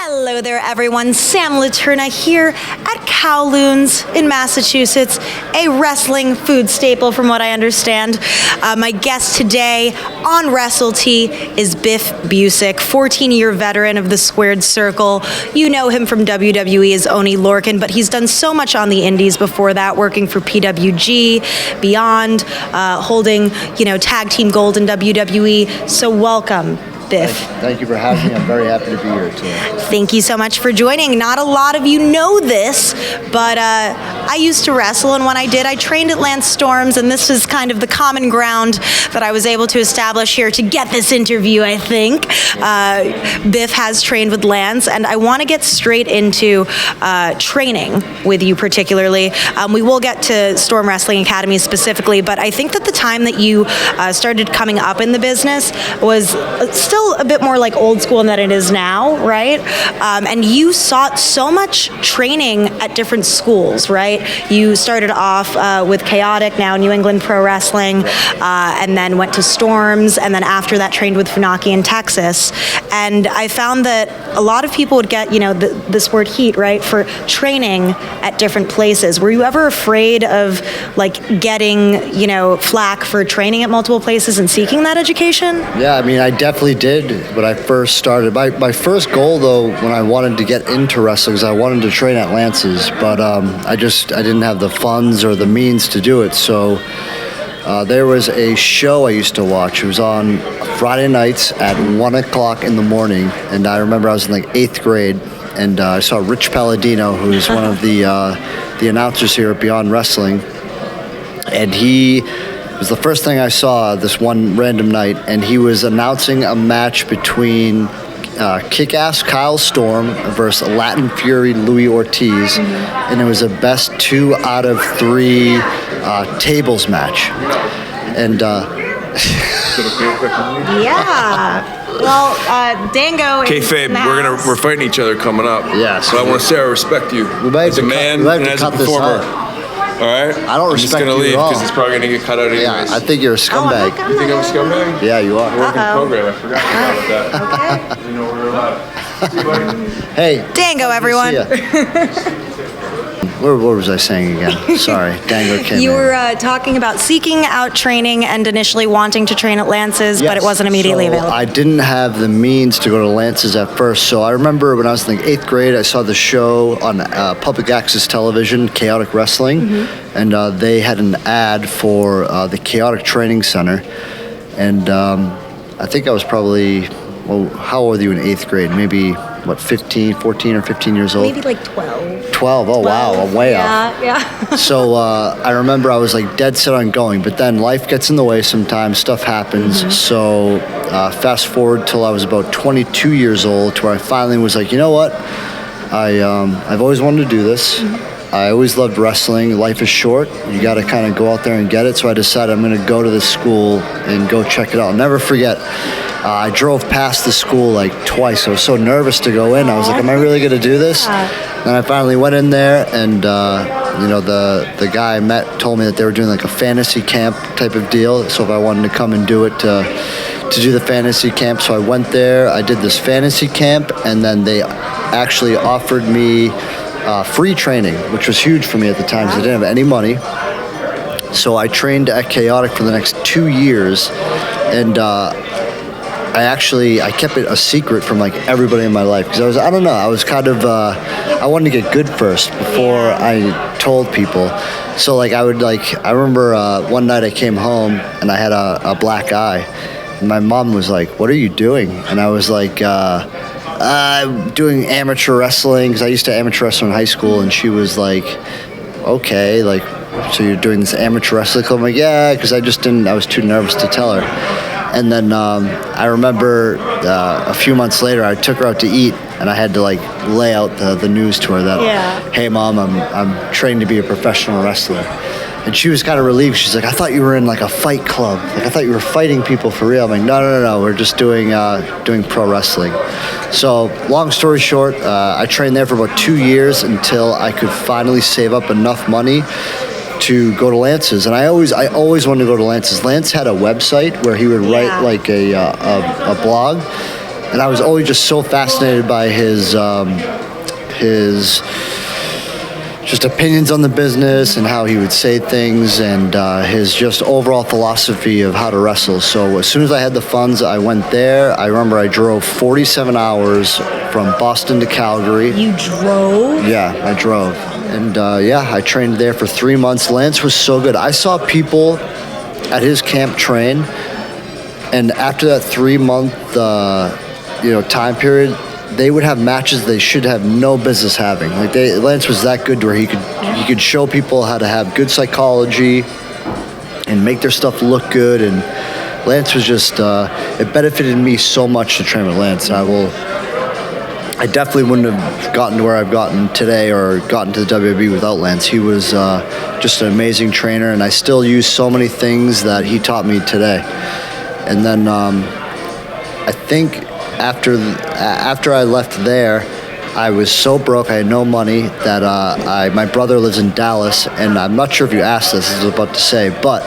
Hello there, everyone. Sam Leterna here at Kowloon's in Massachusetts, a wrestling food staple from what I understand. My guest today on Wrestle Tea is Biff Busick, 14-year veteran of the Squared Circle. You know him from WWE as Oni Lorcan, but he's done so much on the indies before that, working for PWG, Beyond, holding, tag team gold in WWE. So welcome, Biff. Thank you for having me. I'm very happy to be here today. Thank you so much for joining. Not a lot of you know this, but I used to wrestle, and when I did, I trained at Lance Storm's, and this was kind of the common ground that I was able to establish here to get this interview, I think. Biff has trained with Lance, and I want to get straight into training with you particularly. We will get to Storm Wrestling Academy specifically, but I think that the time that you started coming up in the business was still a bit more like old school than it is now, right? And you sought so much training at different schools, right? You started off with Chaotic, now New England Pro Wrestling, and then went to Storms, and then after that trained with Funaki in Texas. And I found that a lot of people would get, this word heat, right, for training at different places. Were you ever afraid of getting, flack for training at multiple places and seeking that education? Yeah, I definitely did when I first started. My first goal, though, when I wanted to get into wrestling, is I wanted to train at Lance's, but I didn't have the funds or the means to do it. So there was a show I used to watch. It was on Friday nights at 1 o'clock in the morning, and I remember I was in 8th grade, and I saw Rich Palladino, who's one of the announcers here at Beyond Wrestling, and he was the first thing I saw this one random night, and he was announcing a match between Kick-Ass Kyle Storm versus Latin Fury Louis Ortiz, and it was a best 2 out of 3 tables match. And yeah. Well, Dango. Kayfabe, we're fighting each other coming up. Yeah. So I want to say I respect you as a man and as a performer. All right? I don't respect you at all. I'm just going to leave because it's probably going to get cut out anyways. Yeah, I think you're a scumbag. You think I'm a scumbag? Yeah, you are. We're working the program. I forgot about that. Okay. You know we're allowed. See you, buddy. Hey. Dango, everyone. What was I saying again? Sorry, Dango came You in. were talking about seeking out training and initially wanting to train at Lance's, but it wasn't immediately available. I didn't have the means to go to Lance's at first, so I remember when I was in 8th grade, I saw the show on public access television, Chaotic Wrestling, and they had an ad for the Chaotic Training Center, and I think I was probably, how old were you in 8th grade? Maybe, 14 or 15 years old? Maybe 12. 12, oh 12. Wow, I'm way off. Yeah. So I remember I was dead set on going, but then life gets in the way sometimes, stuff happens. So fast forward till I was about 22 years old, to where I finally was like, you know what? I've always wanted to do this. I always loved wrestling. Life is short. You got to kind of go out there and get it. So I decided I'm going to go to this school and go check it out. I'll never forget. I drove past the school twice. I was so nervous to go in. I was like, am I really going to do this? Then I finally went in there, and the guy I met told me that they were doing a fantasy camp type of deal. So if I wanted to come and do it to do the fantasy camp. So I went there. I did this fantasy camp, and then they actually offered me free training, which was huge for me at the time because I didn't have any money. So I trained at Chaotic for the next 2 years, and I kept it a secret from everybody in my life because I was kind of I wanted to get good first before I told people. So I remember one night I came home and I had a black eye, and my mom was like, "What are you doing?" And I was like, I'm doing amateur wrestling because I used to amateur wrestle in high school, and she was like, okay, so you're doing this amateur wrestling club? I'm like, yeah, because I was too nervous to tell her. And then I remember a few months later, I took her out to eat, and I had to lay out the news to her that, hey mom, I'm trained to be a professional wrestler. And she was kind of relieved. She's like, I thought you were in a fight club. I thought you were fighting people for real. I'm like, no. We're just doing pro wrestling. So long story short, I trained there for about 2 years until I could finally save up enough money to go to Lance's. And I always wanted to go to Lance's. Lance had a website where he would write a blog. and I was always just so fascinated by his just opinions on the business and how he would say things, and his just overall philosophy of how to wrestle. So as soon as I had the funds, I went there. I remember I drove 47 hours from Boston to Calgary. You drove? Yeah, I drove. And I trained there for 3 months. Lance was so good. I saw people at his camp train, and after that 3-month time period, they would have matches they should have no business having. Like Lance was that good to where he could show people how to have good psychology and make their stuff look good. And Lance was just it benefited me so much to train with Lance. I definitely wouldn't have gotten to where I've gotten today or gotten to the WWE without Lance. He was just an amazing trainer, and I still use so many things that he taught me today. And then I think after I left there, I was so broke, I had no money, that my brother lives in Dallas, and I'm not sure if you asked this, I was about to say, but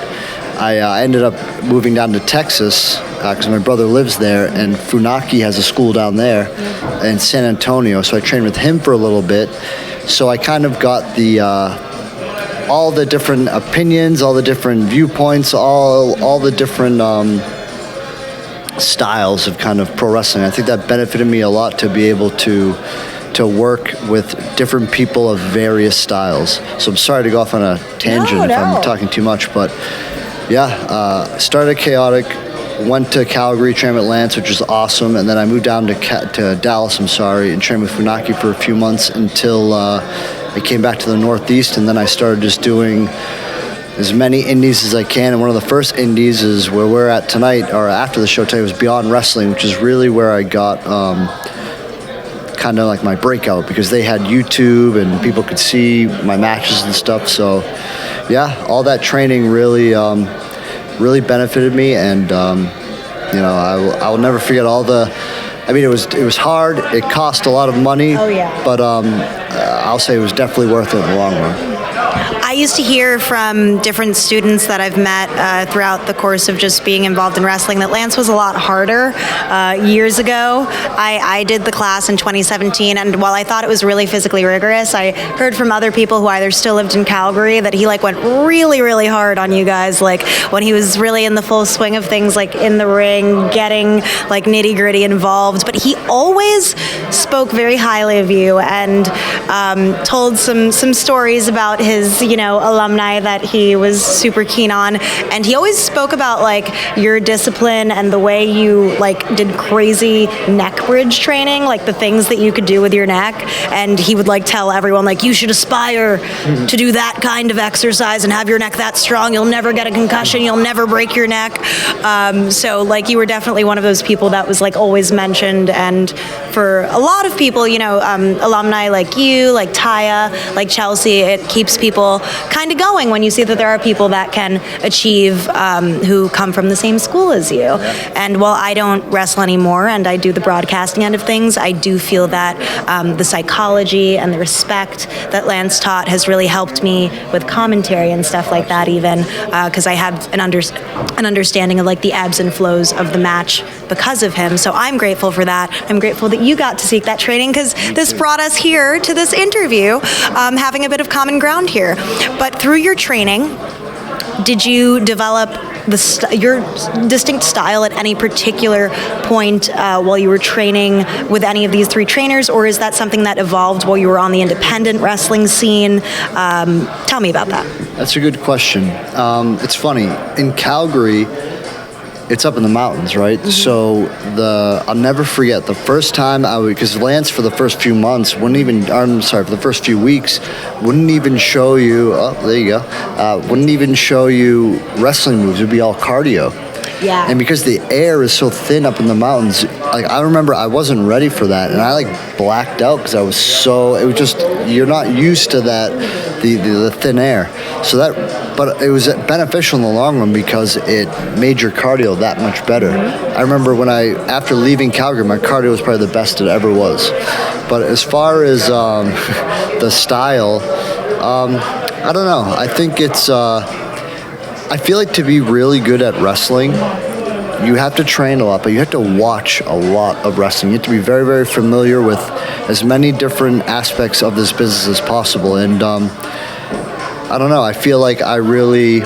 I ended up moving down to Texas because my brother lives there, and Funaki has a school down there in San Antonio, so I trained with him for a little bit. So I kind of got all the different opinions, all the different viewpoints, all the different styles of kind of pro wrestling. I think that benefited me a lot to be able to work with different people of various styles. So I'm sorry to go off on a tangent if I'm talking too much, but started Chaotic, went to Calgary, trained with Lance, which was awesome, and then I moved down to Dallas, and trained with Funaki for a few months until I came back to the Northeast, and then I started just doing as many indies as I can. And one of the first indies is where we're at tonight, or after the show today, was Beyond Wrestling, which is really where I got kind of like my breakout, because they had YouTube and people could see my matches and stuff. So all that training really benefited me, and I will never forget all the. I mean, it was hard. It cost a lot of money. Oh yeah. But I'll say it was definitely worth it in the long run. I used to hear from different students that I've met throughout the course of just being involved in wrestling that Lance was a lot harder years ago. I did the class in 2017, and while I thought it was really physically rigorous, I heard from other people who either still lived in Calgary that he went really, really hard on you guys, when he was really in the full swing of things, in the ring, getting nitty gritty involved. But he always spoke very highly of you and told some stories about his alumni that he was super keen on, and he always spoke about your discipline and the way you did crazy neck bridge training, the things that you could do with your neck, and he would tell everyone you should aspire to do that kind of exercise and have your neck that strong. You'll never get a concussion, you'll never break your neck. So you were definitely one of those people that was always mentioned, and for a lot of people, alumni like you, like Taya, like Chelsea, it keeps people kind of going when you see that there are people that can achieve who come from the same school as you. And while I don't wrestle anymore and I do the broadcasting end of things, I do feel that the psychology and the respect that Lance taught has really helped me with commentary and stuff like that, even because I have an understanding of the ebbs and flows of the match because of him. So I'm grateful for that. I'm grateful that you got to seek that training, because this brought us here to this interview, having a bit of common ground here. But through your training, did you develop your distinct style at any particular point while you were training with any of these three trainers, or is that something that evolved while you were on the independent wrestling scene? Tell me about that. That's a good question. It's funny. In Calgary, it's up in the mountains, right? Mm-hmm. So I'll never forget the first time because Lance for the first few months for the first few weeks, wouldn't even show you, wouldn't even show you wrestling moves. It would be all cardio. Yeah. And because the air is so thin up in the mountains, I remember I wasn't ready for that, and I blacked out because you're not used to that, the thin air. But it was beneficial in the long run because it made your cardio that much better. Mm-hmm. I remember after leaving Calgary, my cardio was probably the best it ever was. But as far as the style, I don't know. I think it's. I feel to be really good at wrestling, you have to train a lot, but you have to watch a lot of wrestling. You have to be very, very familiar with as many different aspects of this business as possible. And I don't know, I feel like I really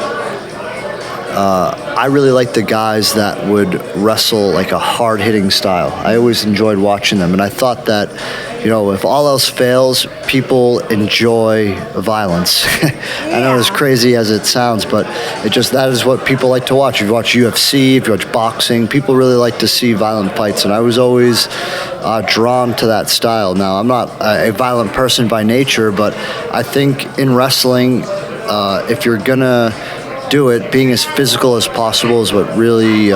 like the guys that would wrestle like a hard-hitting style. I always enjoyed watching them, and I thought that, if all else fails, people enjoy violence. I know, as crazy as it sounds, but that is what people like to watch. If you watch UFC, if you watch boxing, people really like to see violent fights, and I was always drawn to that style. Now, I'm not a violent person by nature, but I think in wrestling, if you're gonna do it, being as physical as possible is what really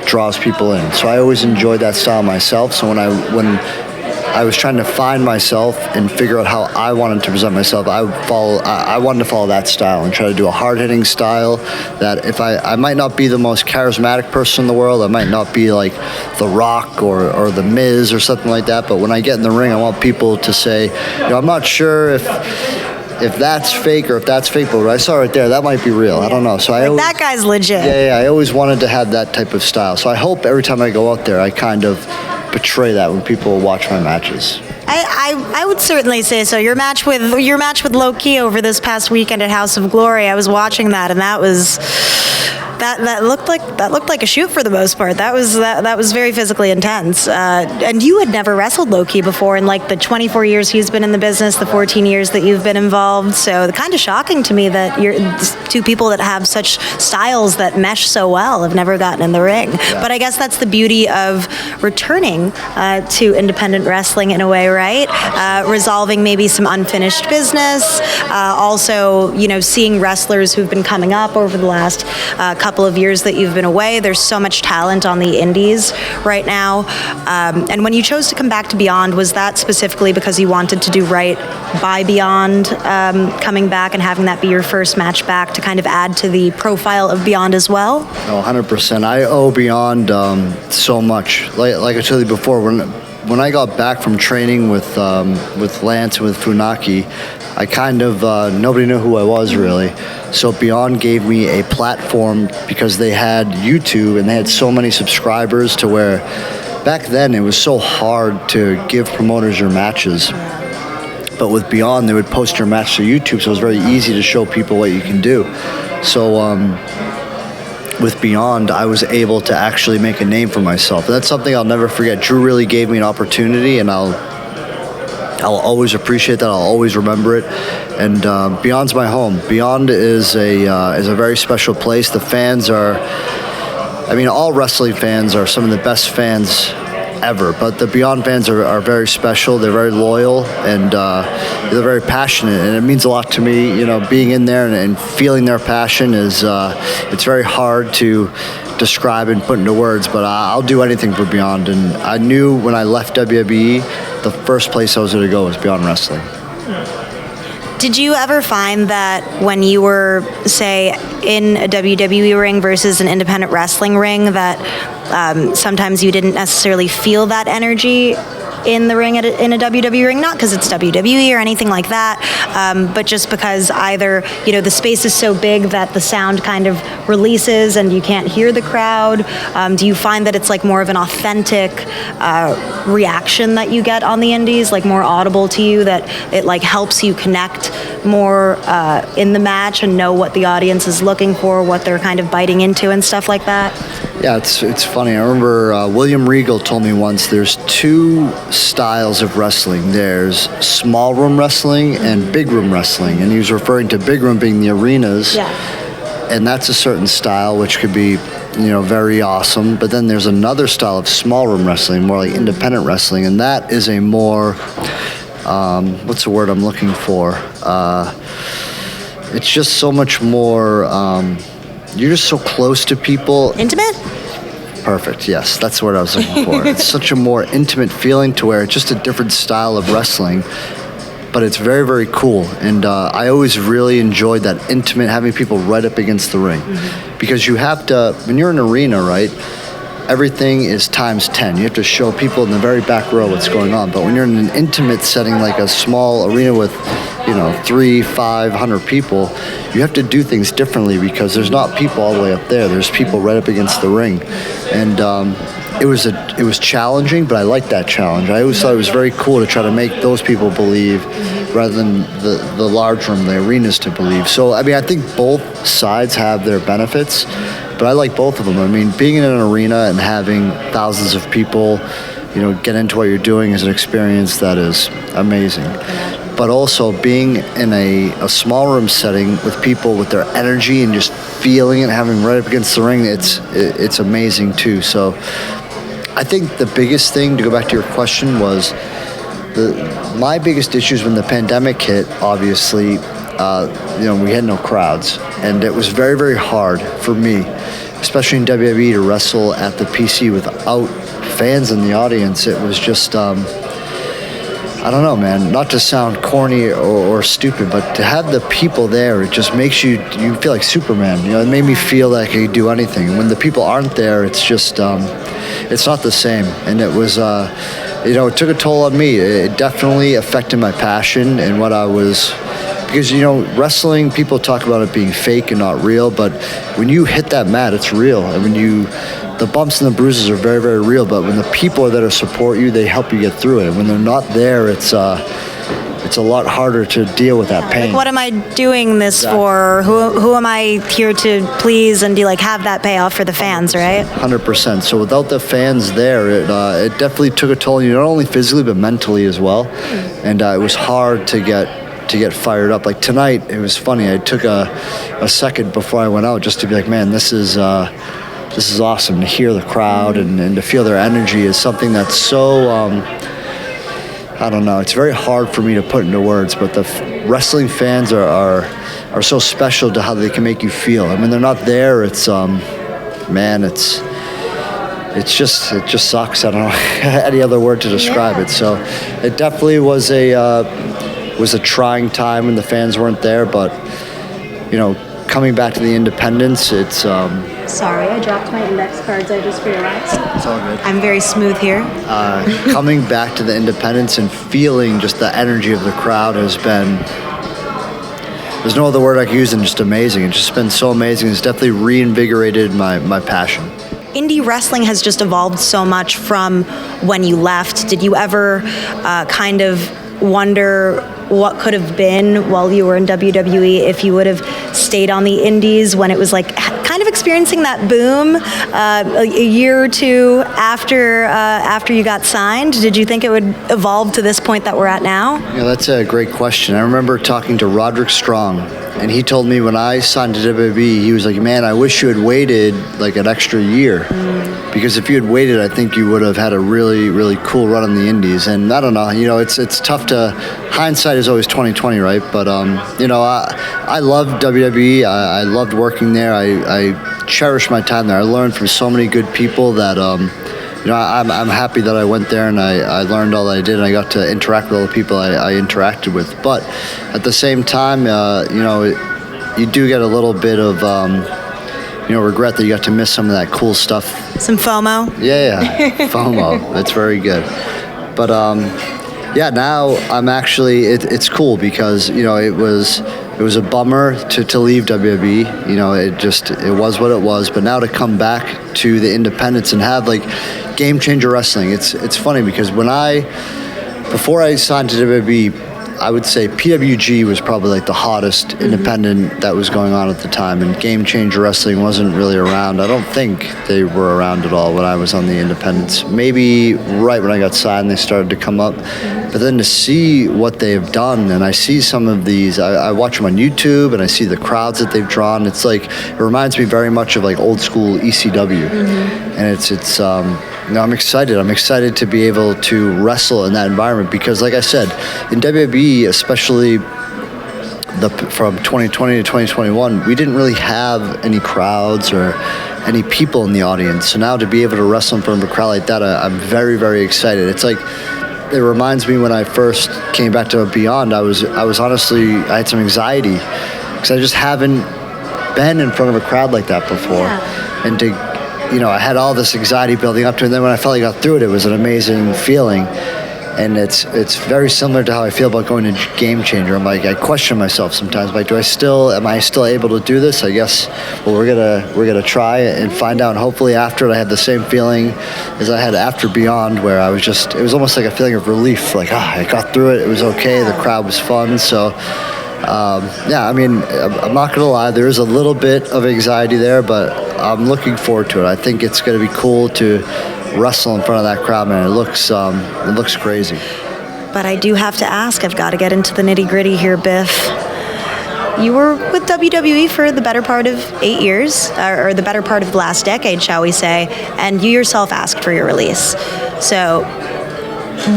draws people in. So I always enjoyed that style myself. So when I was trying to find myself and figure out how I wanted to present myself, I wanted to follow that style and try to do a hard-hitting style that if I might not be the most charismatic person in the world, I might not be like The Rock or The Miz or something like that, but when I get in the ring, I want people to say, I'm not sure if that's fake or if that's fake, but what I saw right there, that might be real. I don't know. So that guy's legit. Yeah, I always wanted to have that type of style. So I hope every time I go out there, I kind of portray that when people watch my matches. I would certainly say so. Your match with Low-Ki over this past weekend at House of Glory, I was watching that, and that was. That looked like a shoot for the most part. That was very physically intense. And you had never wrestled Low-Ki before in like the 24 years he's been in the business, the 14 years that you've been involved. So kind of shocking to me that you're two people that have such styles that mesh so well have never gotten in the ring. Yeah. But I guess that's the beauty of returning to independent wrestling in a way, right? Resolving maybe some unfinished business. Also, seeing wrestlers who've been coming up over the last couple of years that you've been away. There's so much talent on the indies right now. And when you chose to come back to Beyond, was that specifically because you wanted to do right by Beyond coming back and having that be your first match back to kind of add to the profile of Beyond as well? No, 100%. I owe Beyond so much. Like I told you before, when I got back from training with Lance and with Funaki, I kind of, nobody knew who I was really. So Beyond gave me a platform because they had YouTube and they had so many subscribers to where back then it was so hard to give promoters your matches. But with Beyond, they would post your match to YouTube, so it was very easy to show people what you can do. So with Beyond, I was able to actually make a name for myself. And that's something I'll never forget. Drew really gave me an opportunity, and I'll always appreciate that. I'll always remember it. And Beyond's my home. Beyond is a very special place. The fans are, all wrestling fans are some of the best fans ever. But the Beyond fans are very special. They're very loyal, and they're very passionate. And it means a lot to me, being in there and feeling their passion is, it's very hard to describe and put into words, but I'll do anything for Beyond. And I knew when I left WWE, the first place I was going to go was Beyond Wrestling. Did you ever find that when you were, say, in a WWE ring versus an independent wrestling ring, that sometimes you didn't necessarily feel that energy in the ring in a WWE ring? Not because it's WWE or anything like that, but just because either, the space is so big that the sound kind of releases and you can't hear the crowd. Do you find that it's like more of an authentic reaction that you get on the indies, like more audible to you, that it like helps you connect more in the match and know what the audience is looking for, what they're kind of biting into and stuff like that? Yeah, it's funny. I remember William Regal told me once there's two styles of wrestling. There's small room wrestling and big room wrestling. And he was referring to big room being the arenas. Yeah. And that's a certain style which could be, very awesome. But then there's another style of small room wrestling, more like independent wrestling. And that is a more, what's the word I'm looking for? It's just so much more, you're just so close to people. Intimate? Perfect, yes. That's the word I was looking for. It's such a more intimate feeling to where it's just a different style of wrestling, but it's very, very cool. And I always really enjoyed that intimate, having people right up against the ring. Mm-hmm. Because you have to, when you're in an arena, right, everything is times 10. You have to show people in the very back row what's going on. But when you're in an intimate setting like a small arena with 300-500 people, you have to do things differently because there's not people all the way up there. There's people right up against the ring, and it was challenging, but I liked that challenge. I always thought it was very cool to try to make those people believe rather than the large room, the arenas to believe. So, I mean, I think both sides have their benefits, but I like both of them. I mean, being in an arena and having thousands of people, get into what you're doing is an experience that is amazing. But also being in a small room setting with people with their energy and just feeling it, having right up against the ring, it's amazing too. So I think the biggest thing, to go back to your question, was my biggest issues when the pandemic hit, obviously, we had no crowds. And it was very, very hard for me, especially in WWE, to wrestle at the PC without fans in the audience. It was just, I don't know, man, not to sound corny or stupid, but to have the people there, it just makes you feel like Superman. It made me feel like I could do anything. When the people aren't there, it's just, it's not the same. And it was, it took a toll on me. It definitely affected my passion and what I was, because, wrestling, people talk about it being fake and not real, but when you hit that mat, it's real. I mean, the bumps and the bruises are very, very real, but when the people are there to support you, they help you get through it. And when they're not there, it's a lot harder to deal with that pain. Like, what am I doing this for? Who am I here to please and have that payoff for the fans, right? 100%. So without the fans there, it definitely took a toll on you, not only physically but mentally as well. And it was hard to get fired up. Like tonight, it was funny. I took a second before I went out just to be like, man, this is awesome. To hear the crowd and to feel their energy is something that's so, I don't know, it's very hard for me to put into words, but the wrestling fans are so special to how they can make you feel. I mean, they're not there. It's, man, it just sucks. I don't know any other word to describe it. So it definitely was a trying time when the fans weren't there, but, coming back to the independents, it's... Sorry, I dropped my index cards. I just realized. It's all good. I'm very smooth here. Coming back to the independents and feeling just the energy of the crowd has been... There's no other word I can use than just amazing. It's just been so amazing. It's definitely reinvigorated my passion. Indie wrestling has just evolved so much from when you left. Did you ever kind of wonder what could have been while you were in WWE if you would have stayed on the indies when it was kind of experiencing that boom a year or two after you got signed? Did you think it would evolve to this point that we're at now? Yeah, that's a great question. I remember talking to Roderick Strong, and he told me when I signed to WWE, he was like, man, I wish you had waited an extra year. Because if you had waited, I think you would have had a really, really cool run in the indies. And I don't know, it's tough to... Hindsight is always 20/20, right? But, I loved WWE. I loved working there. I cherished my time there. I learned from so many good people that, I'm happy that I went there and I learned all that I did, and I got to interact with all the people I interacted with. But at the same time, you do get a little bit of... regret that you got to miss some of that cool stuff. Some FOMO? Yeah, FOMO. That's very good. But, now I'm actually, it's cool because, it was a bummer to leave WWE. It was what it was. But now to come back to the independents and have, Game Changer Wrestling, it's funny because before I signed to WWE, I would say PWG was probably the hottest independent that was going on at the time, and Game Changer Wrestling wasn't really around. I don't think they were around at all when I was on the independents. Maybe right when I got signed they started to come up, but then to see what they've done, and I see some of these, I watch them on YouTube and I see the crowds that they've drawn. It's it reminds me very much of old school ECW, and I'm excited. I'm excited to be able to wrestle in that environment because, like I said, in WWE, especially from 2020 to 2021, we didn't really have any crowds or any people in the audience. So now to be able to wrestle in front of a crowd like that, I'm very, very excited. It's it reminds me when I first came back to Beyond, I was honestly, I had some anxiety because I just haven't been in front of a crowd like that before. Yeah. And I had all this anxiety building up to it, and then when I finally got through it, it was an amazing feeling. And it's very similar to how I feel about going to Game Changer. I'm like, I question myself sometimes. Like, am I still able to do this? I guess. Well, we're gonna try and find out. And hopefully, after it, I had the same feeling as I had after Beyond, where it was almost like a feeling of relief. Like, I got through it. It was okay. The crowd was fun. So, yeah. I mean, I'm not gonna lie. There is a little bit of anxiety there, but I'm looking forward to it. I think it's gonna be cool to wrestle in front of that crowd, man. It looks crazy. But I do have to ask, I've got to get into the nitty-gritty here, Biff. You were with WWE for the better part of 8 years, or the better part of the last decade, shall we say, and you yourself asked for your release. So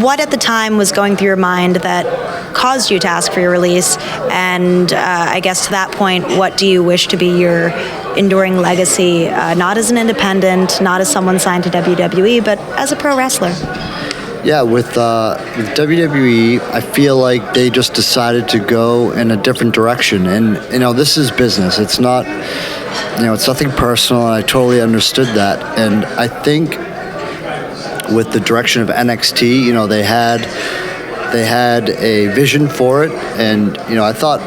what at the time was going through your mind that caused you to ask for your release? And I guess to that point, what do you wish to be your enduring legacy, not as an independent, not as someone signed to WWE, but as a pro wrestler? Yeah, with WWE, I feel like they just decided to go in a different direction. And, this is business. It's not, it's nothing personal, and I totally understood that. And I think with the direction of NXT, they had a vision for it. And, I thought,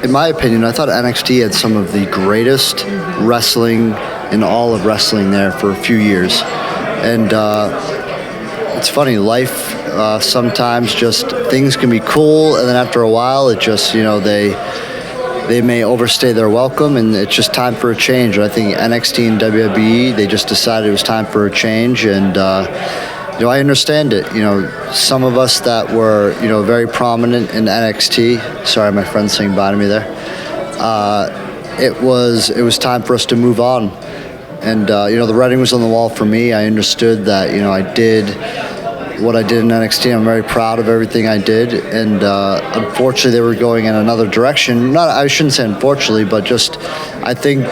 in my opinion, NXT had some of the greatest wrestling in all of wrestling there for a few years. And it's funny, life sometimes just things can be cool, and then after a while it just, they may overstay their welcome, and it's just time for a change. And I think NXT and WWE, they just decided it was time for a change, and I understand it. Some of us that were, very prominent in NXT. Sorry, my friend's saying bye to me there. It was time for us to move on, and the writing was on the wall for me. I understood that I did what I did in NXT. I'm very proud of everything I did, and unfortunately, they were going in another direction. I shouldn't say unfortunately, but just I think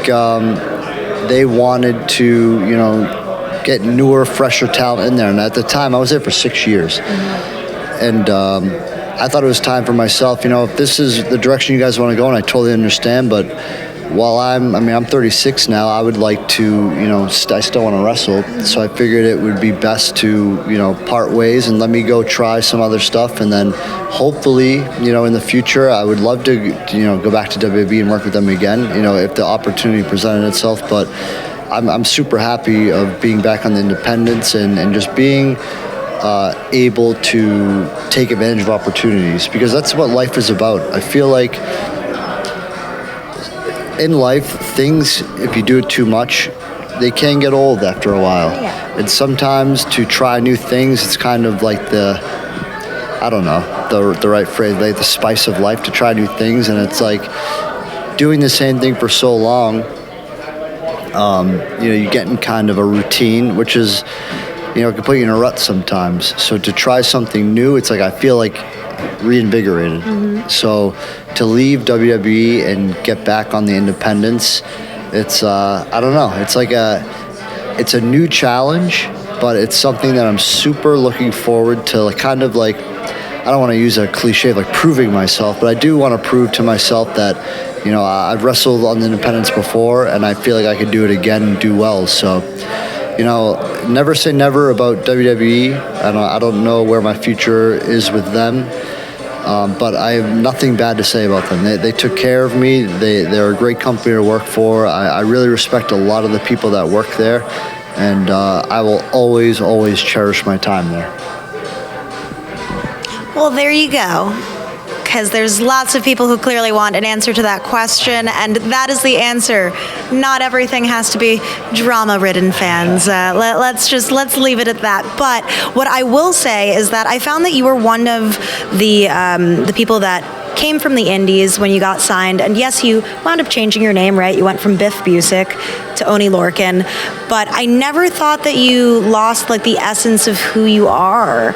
they wanted to, get newer, fresher talent in there. And at the time, I was there for 6 years. And I thought it was time for myself, if this is the direction you guys want to go, and I totally understand, but while I'm 36 now, I would like to, I still want to wrestle. So I figured it would be best to, part ways and let me go try some other stuff. And then hopefully, in the future, I would love to, go back to WWE and work with them again, if the opportunity presented itself. But I'm super happy of being back on the independents and just being able to take advantage of opportunities, because that's what life is about. I feel like in life, things, if you do it too much, they can get old after a while. Yeah. And sometimes to try new things, it's kind of like the right phrase, like the spice of life, to try new things. And it's like doing the same thing for so long, you get in kind of a routine, which is, it can put you in a rut sometimes. So to try something new, it's like I feel like reinvigorated. So to leave WWE and get back on the independents, it's I don't know. It's like it's a new challenge, but it's something that I'm super looking forward to. Like, kind of like, I don't want to use a cliche of like proving myself, but I do want to prove to myself that I've wrestled on the independents before, and I feel like I could do it again and do well. So never say never about WWE. I don't know where my future is with them, but I have nothing bad to say about them. They took care of me. They're a great company to work for. I really respect a lot of the people that work there, and I will always, always cherish my time there. Well, there you go. Because there's lots of people who clearly want an answer to that question, and that is the answer. Not everything has to be drama-ridden, fans. Let's leave it at that. But what I will say is that I found that you were one of the people that came from the indies when you got signed, and yes, you wound up changing your name, right? You went from Biff Busick to Oni Lorcan, but I never thought that you lost like the essence of who you are.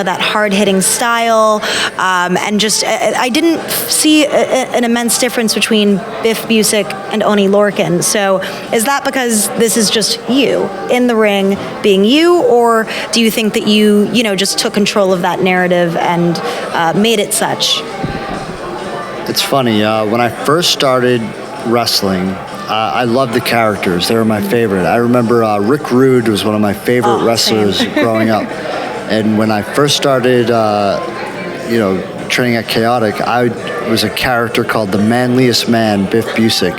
That hard-hitting style, and just I didn't see an immense difference between Biff Busick and Oni Lorcan. So is that because this is just you in the ring being you, or do you think that you just took control of that narrative and made it such? It's funny, when I first started wrestling, I loved the characters. They were my favorite. I remember Rick Rude was one of my favorite wrestlers growing up. And when I first started, training at Chaotic, I was a character called the Manliest Man, Biff Busick,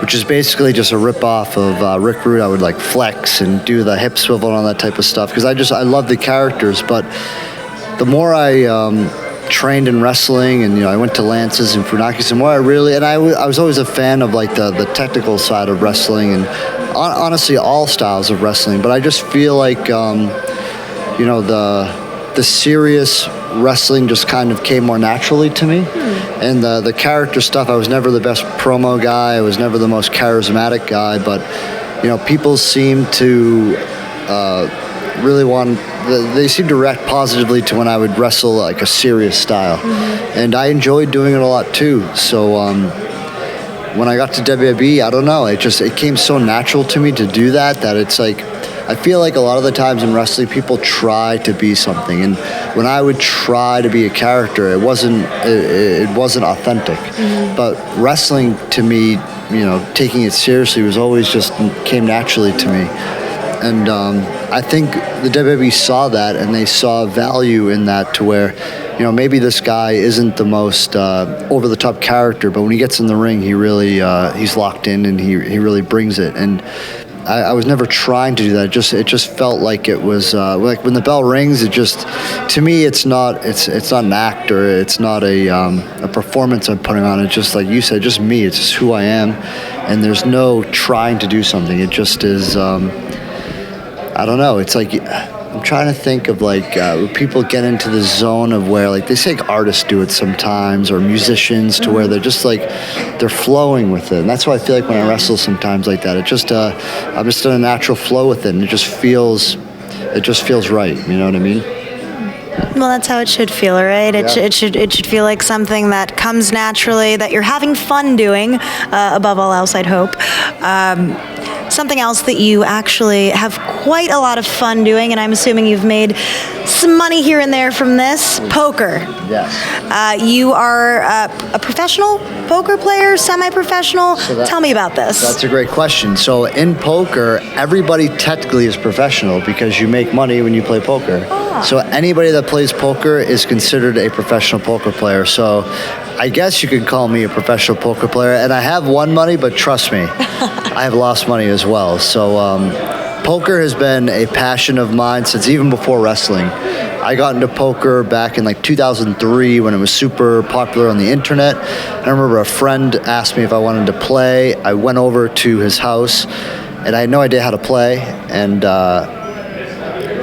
which is basically just a rip-off of Rick Rude. I would like flex and do the hip swivel and all that type of stuff because I love the characters. But the more I trained in wrestling and I went to Lance's and Funaki's, the more I was always a fan of like the technical side of wrestling and honestly all styles of wrestling. But I just feel like the serious wrestling just kind of came more naturally to me. And the character stuff, I was never the best promo guy. I was never the most charismatic guy. But, people seem to really they seem to react positively to when I would wrestle like a serious style. And I enjoyed doing it a lot too. So when I got to WWE, I don't know, it came so natural to me to do that it's like, I feel like a lot of the times in wrestling, people try to be something, and when I would try to be a character, it wasn't authentic. But wrestling, to me, taking it seriously was always just came naturally to me, and I think the WWE saw that, and they saw value in that to where, maybe this guy isn't the most over-the-top character, but when he gets in the ring, he really he's locked in, and he really brings it. And I was never trying to do that. It just felt like it was like when the bell rings. To me, it's not an act, or it's not a performance I'm putting on. It's just like you said, just me. It's just who I am, and there's no trying to do something. It just is. I don't know. It's like I'm trying to think of like people get into the zone of where like they say like artists do it sometimes, or musicians, to where they're just like they're flowing with it, and that's why I feel like when I wrestle sometimes like that, I'm just in a natural flow with it, and it just feels right. You know what I mean? Well, that's how it should feel, right? It should feel like something that comes naturally, that you're having fun doing, above all else, I'd hope. Something else that you actually have quite a lot of fun doing, and I'm assuming you've made some money here and there from this, poker. Yes. You are a professional poker player, semi-professional. Tell me about this. That's a great question. So in poker, everybody technically is professional because you make money when you play poker. So anybody that plays poker is considered a professional poker player. So I guess you could call me a professional poker player. And I have won money, but trust me, I have lost money as well. So poker has been a passion of mine since even before wrestling. I got into poker back in like 2003 when it was super popular on the internet. I remember a friend asked me if I wanted to play. I went over to his house, and I had no idea how to play. And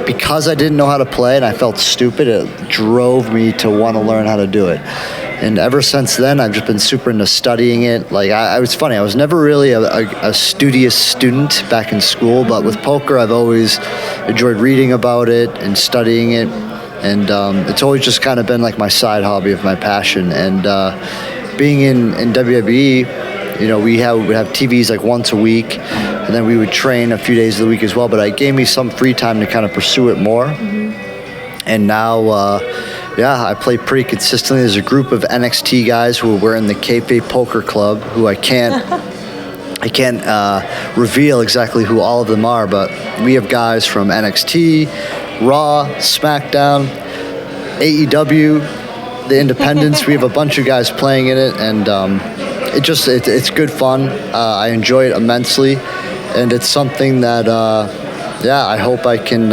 because I didn't know how to play and I felt stupid, it drove me to want to learn how to do it. And ever since then, I've just been super into studying it. Like, it was funny. I was never really a studious student back in school, but with poker, I've always enjoyed reading about it and studying it. And it's always just kind of been like my side hobby of my passion. And being in WWE, we'd have TVs like once a week, and then we would train a few days of the week as well. But it gave me some free time to kind of pursue it more. And now, I play pretty consistently. There's a group of NXT guys who were in the Kayfabe Poker Club, who I can't reveal exactly who all of them are, but we have guys from NXT, Raw, SmackDown, AEW, the Independents. We have a bunch of guys playing in it, and it's good fun. I enjoy it immensely, and it's something that I hope I can.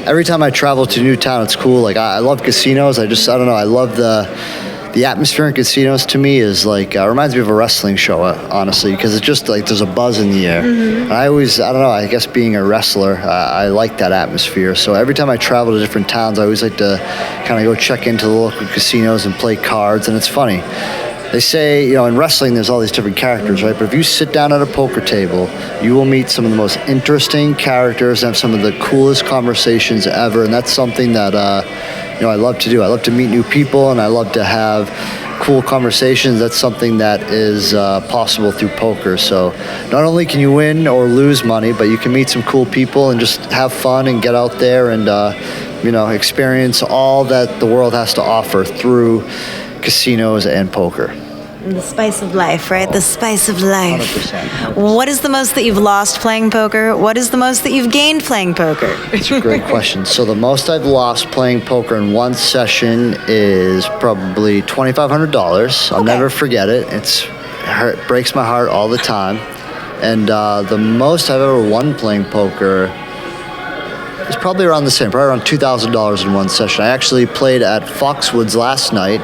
Every time I travel to a new town, it's cool. Like I love casinos. I don't know. I love the atmosphere in casinos. To me, is like reminds me of a wrestling show, honestly, because it's just like there's a buzz in the air. And I don't know. I guess being a wrestler, I like that atmosphere. So every time I travel to different towns, I always like to kind of go check into the local casinos and play cards. And it's funny. They say, in wrestling, there's all these different characters, right? But if you sit down at a poker table, you will meet some of the most interesting characters and have some of the coolest conversations ever. And that's something that, I love to do. I love to meet new people, and I love to have cool conversations. That's something that is possible through poker. So not only can you win or lose money, but you can meet some cool people and just have fun and get out there and, experience all that the world has to offer through casinos and poker. The spice of life, right? The spice of life. 100%. What is the most that you've lost playing poker? What is the most that you've gained playing poker? It's a great question. So the most I've lost playing poker in one session is probably $2,500. I'll never forget it. It breaks my heart all the time. And the most I've ever won playing poker is probably around the same, probably around $2,000 in one session. I actually played at Foxwoods last night,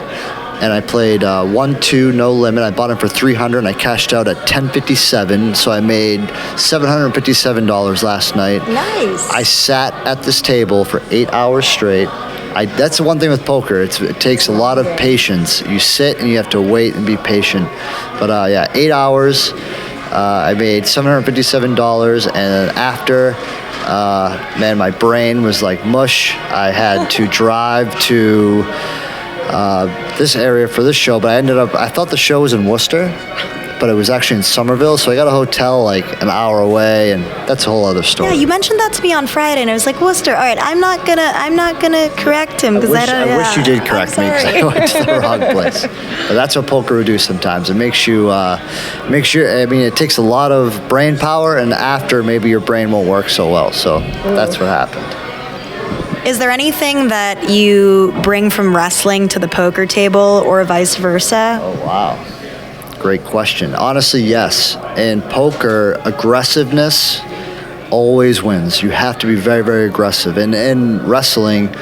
and I played 1-2 no limit. I bought him for $300, and I cashed out at $10.57, so I made $757 last night. Nice. I sat at this table for 8 hours straight. That's the one thing with poker. It takes a lot of patience. You sit and you have to wait and be patient. But 8 hours. I made $757, and then after, man, my brain was like mush. I had to drive to this area for this show, but I thought the show was in Worcester, but it was actually in Somerville, so I got a hotel like an hour away, and that's a whole other story. Yeah, you mentioned that to me on Friday, and I was like, Worcester. All right, I'm not gonna correct him because I wish you did correct me because I went to the wrong place. But that's what poker will do sometimes. It makes you. I mean, it takes a lot of brain power, and after maybe your brain won't work so well. So that's what happened. Is there anything that you bring from wrestling to the poker table or vice versa? Oh, wow. Great question. Honestly, yes. In poker, aggressiveness always wins. You have to be very, very aggressive. And in wrestling,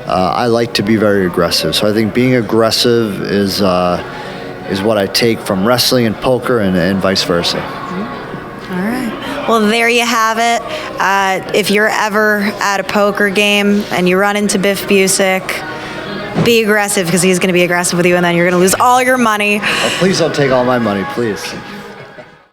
I like to be very aggressive. So I think being aggressive is what I take from wrestling and poker and vice versa. All right. Well, there you have it. If you're ever at a poker game and you run into Biff Busick, be aggressive because he's going to be aggressive with you, and then you're going to lose all your money. Oh, please don't take all my money, please.